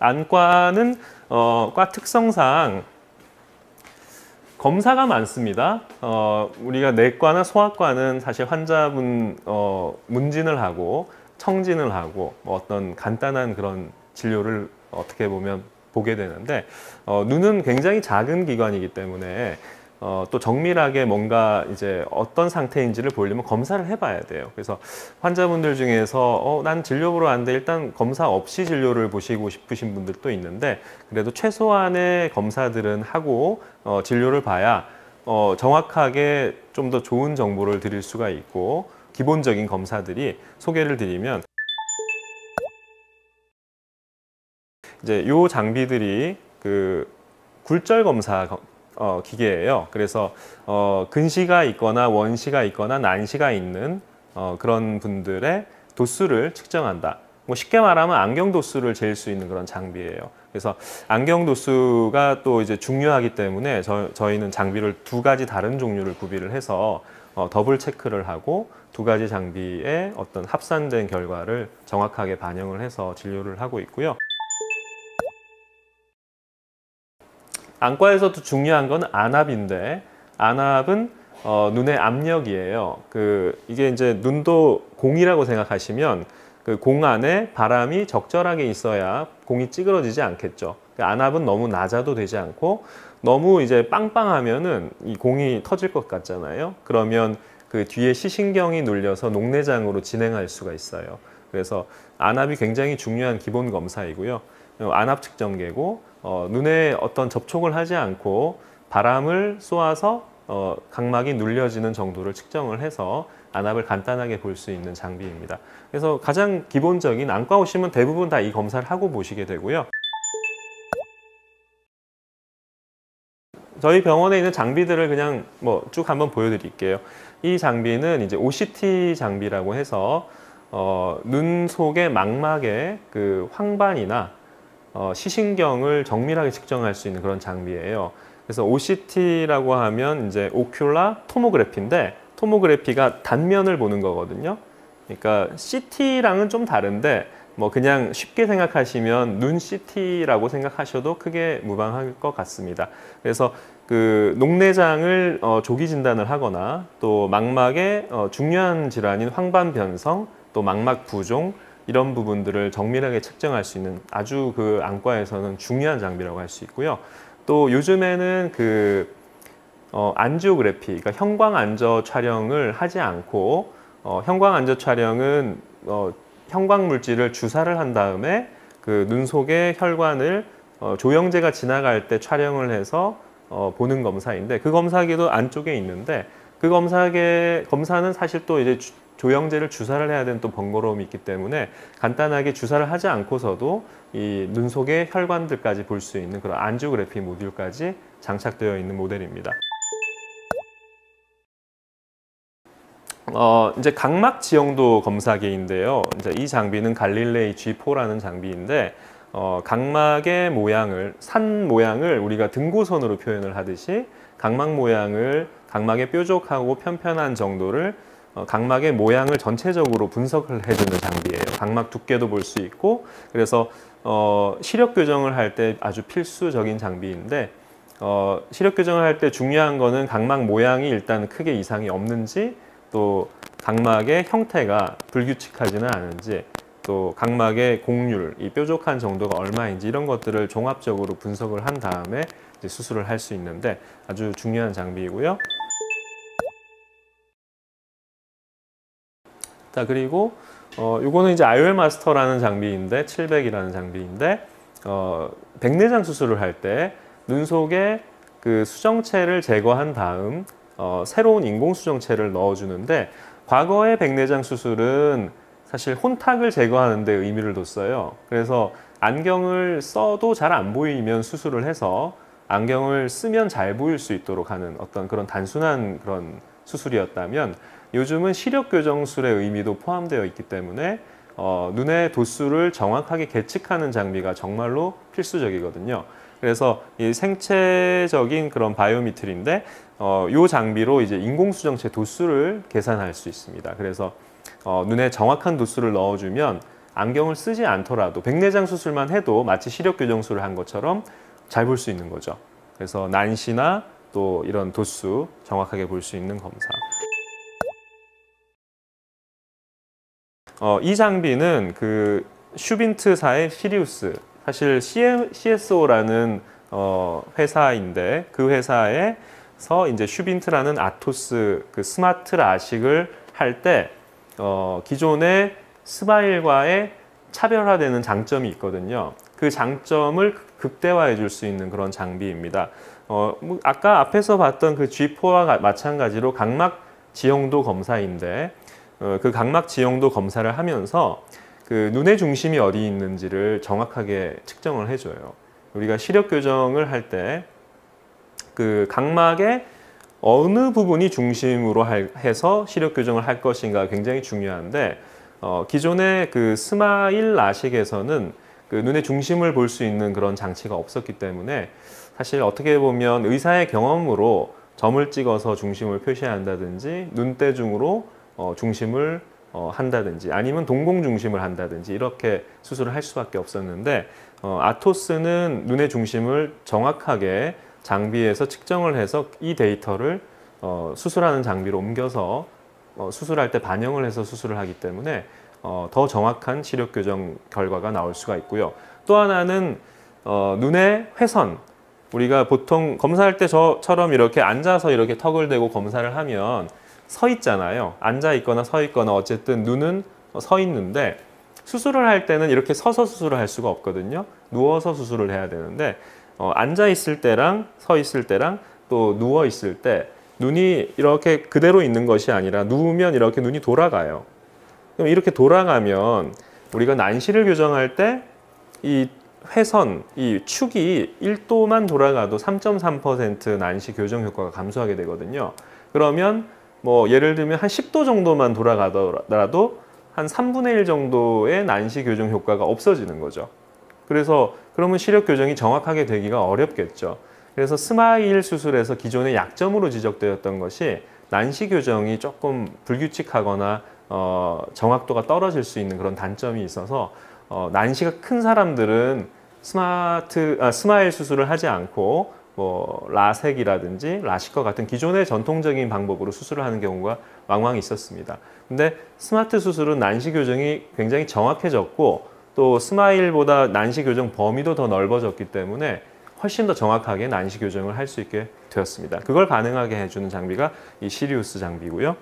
안과는 과 특성상 검사가 많습니다. 우리가 내과나 소아과는 사실 환자분 문진을 하고 청진을 하고 어떤 간단한 그런 진료를 어떻게 보면 보게 되는데 눈은 굉장히 작은 기관이기 때문에 또 정밀하게 뭔가 이제 어떤 상태인지를 보려면 검사를 해봐야 돼요. 그래서 환자분들 중에서 난 진료 보러 왔는데 일단 검사 없이 진료를 보시고 싶으신 분들도 있는데 그래도 최소한의 검사들은 하고 진료를 봐야 정확하게 좀 더 좋은 정보를 드릴 수가 있고 기본적인 검사들이 소개를 드리면 이제 요 장비들이 그 굴절 검사 기계예요. 그래서 근시가 있거나 원시가 있거나 난시가 있는 그런 분들의 도수를 측정한다. 뭐 쉽게 말하면 안경 도수를 잴 수 있는 그런 장비예요. 그래서 안경 도수가 또 이제 중요하기 때문에 저희는 장비를 두 가지 다른 종류를 구비를 해서 더블 체크를 하고 두 가지 장비의 어떤 합산된 결과를 정확하게 반영을 해서 진료를 하고 있고요. 안과에서도 중요한 건 안압인데 안압은 눈의 압력이에요. 이게 이제 눈도 공이라고 생각하시면 그 공 안에 바람이 적절하게 있어야 공이 찌그러지지 않겠죠. 안압은 너무 낮아도 되지 않고 너무 이제 빵빵하면은 이 공이 터질 것 같잖아요. 그러면 그 뒤에 시신경이 눌려서 녹내장으로 진행할 수가 있어요. 그래서 안압이 굉장히 중요한 기본 검사이고요. 안압 측정계고 눈에 어떤 접촉을 하지 않고 바람을 쏘아서 각막이 눌려지는 정도를 측정을 해서 안압을 간단하게 볼 수 있는 장비입니다. 그래서 가장 기본적인 안과 오시면 대부분 다 이 검사를 하고 보시게 되고요. 저희 병원에 있는 장비들을 그냥 뭐 쭉 한번 보여드릴게요. 이 장비는 이제 OCT 장비라고 해서 눈 속의 망막의 그 황반이나 시신경을 정밀하게 측정할 수 있는 그런 장비예요. 그래서 OCT라고 하면 이제 오큘라 토모그래피인데 토모그래피가 단면을 보는 거거든요. 그러니까 CT랑은 좀 다른데 뭐 그냥 쉽게 생각하시면 눈 CT라고 생각하셔도 크게 무방할 것 같습니다. 그래서 그 녹내장을 조기 진단을 하거나 또 망막의 중요한 질환인 황반 변성, 또 망막 부종 이런 부분들을 정밀하게 측정할 수 있는 아주 그 안과에서는 중요한 장비라고 할 수 있고요. 또 요즘에는 그 안지오그래피, 그러니까 형광 안저 촬영을 하지 않고 형광 안저 촬영은 형광 물질을 주사를 한 다음에 그 눈 속의 혈관을 조영제가 지나갈 때 촬영을 해서 보는 검사인데 그 검사기도 안쪽에 있는데 그 검사는 사실 또 이제 조영제를 주사를 해야 되는 또 번거로움이 있기 때문에 간단하게 주사를 하지 않고서도 이 눈 속의 혈관들까지 볼 수 있는 그런 안지오그래피 모듈까지 장착되어 있는 모델입니다. 이제 각막 지형도 검사기인데요. 이제 이 장비는 갈릴레이 G4라는 장비인데 각막의 모양을 산 모양을 우리가 등고선으로 표현을 하듯이 각막의 뾰족하고 편편한 정도를 각막의 모양을 전체적으로 분석을 해주는 장비예요. 각막 두께도 볼 수 있고 그래서 시력 교정을 할 때 아주 필수적인 장비인데 시력 교정을 할 때 중요한 거는 각막 모양이 일단 크게 이상이 없는지 또 각막의 형태가 불규칙하지는 않은지 또 각막의 곡률, 이 뾰족한 정도가 얼마인지 이런 것들을 종합적으로 분석을 한 다음에 이제 수술을 할 수 있는데 아주 중요한 장비이고요. 자, 그리고 요거는 이제 IOL 마스터라는 장비인데 700이라는 장비인데 백내장 수술을 할 때 눈 속에 그 수정체를 제거한 다음 새로운 인공 수정체를 넣어주는데 과거의 백내장 수술은 사실 혼탁을 제거하는 데 의미를 뒀어요. 그래서 안경을 써도 잘 안 보이면 수술을 해서 안경을 쓰면 잘 보일 수 있도록 하는 어떤 그런 단순한 그런 수술이었다면 요즘은 시력 교정술의 의미도 포함되어 있기 때문에 눈의 도수를 정확하게 계측하는 장비가 정말로 필수적이거든요. 그래서 이 생체적인 그런 바이오미터인데 이 장비로 이제 인공수정체 도수를 계산할 수 있습니다. 그래서 눈에 정확한 도수를 넣어주면 안경을 쓰지 않더라도 백내장 수술만 해도 마치 시력 교정술을 한 것처럼 잘 볼 수 있는 거죠. 그래서 난시나 또 이런 도수 정확하게 볼 수 있는 검사. 이 장비는 그 슈빈트사의 시리우스, 사실 CSO라는 회사인데 그 회사에서 이제 슈빈트라는 아토스 그 스마트 라식을 할 때 기존의 스마일과의 차별화되는 장점이 있거든요. 그 장점을 극대화해 줄 수 있는 그런 장비입니다. 아까 앞에서 봤던 그 G4와 마찬가지로 각막 지형도 검사인데 그 각막 지형도 검사를 하면서 그 눈의 중심이 어디 있는지를 정확하게 측정을 해줘요. 우리가 시력 교정을 할 때 그 각막의 어느 부분이 중심으로 해서 시력 교정을 할 것인가 굉장히 중요한데 기존의 그 스마일 라식에서는 그 눈의 중심을 볼 수 있는 그런 장치가 없었기 때문에 사실 어떻게 보면 의사의 경험으로 점을 찍어서 중심을 표시한다든지 눈대중으로 중심을 한다든지 아니면 동공 중심을 한다든지 이렇게 수술을 할 수밖에 없었는데 아토스는 눈의 중심을 정확하게 장비에서 측정을 해서 이 데이터를 수술하는 장비로 옮겨서 수술할 때 반영을 해서 수술을 하기 때문에 더 정확한 시력 교정 결과가 나올 수가 있고요. 또 하나는 눈의 회선, 우리가 보통 검사할 때처럼 이렇게 앉아서 이렇게 턱을 대고 검사를 하면 서 있잖아요. 앉아 있거나 서 있거나 어쨌든 눈은 서 있는데 수술을 할 때는 이렇게 서서 수술을 할 수가 없거든요. 누워서 수술을 해야 되는데 앉아 있을 때랑 서 있을 때랑 또 누워 있을 때 눈이 이렇게 그대로 있는 것이 아니라 누우면 이렇게 눈이 돌아가요. 그럼 이렇게 돌아가면 우리가 난시를 교정할 때 이 회선, 이 축이 1도만 돌아가도 3.3% 난시 교정 효과가 감소하게 되거든요. 그러면 뭐 예를 들면 한 10도 정도만 돌아가더라도 한 3분의 1 정도의 난시 교정 효과가 없어지는 거죠. 그래서 그러면 시력 교정이 정확하게 되기가 어렵겠죠. 그래서 스마일 수술에서 기존의 약점으로 지적되었던 것이 난시 교정이 조금 불규칙하거나 정확도가 떨어질 수 있는 그런 단점이 있어서 난시가 큰 사람들은 스마일 수술을 하지 않고 뭐 라섹이라든지 라식과 같은 기존의 전통적인 방법으로 수술을 하는 경우가 왕왕 있었습니다. 근데 스마트 수술은 난시 교정이 굉장히 정확해졌고 또 스마일보다 난시 교정 범위도 더 넓어졌기 때문에 훨씬 더 정확하게 난시 교정을 할 수 있게 되었습니다. 그걸 가능하게 해주는 장비가 이 시리우스 장비고요.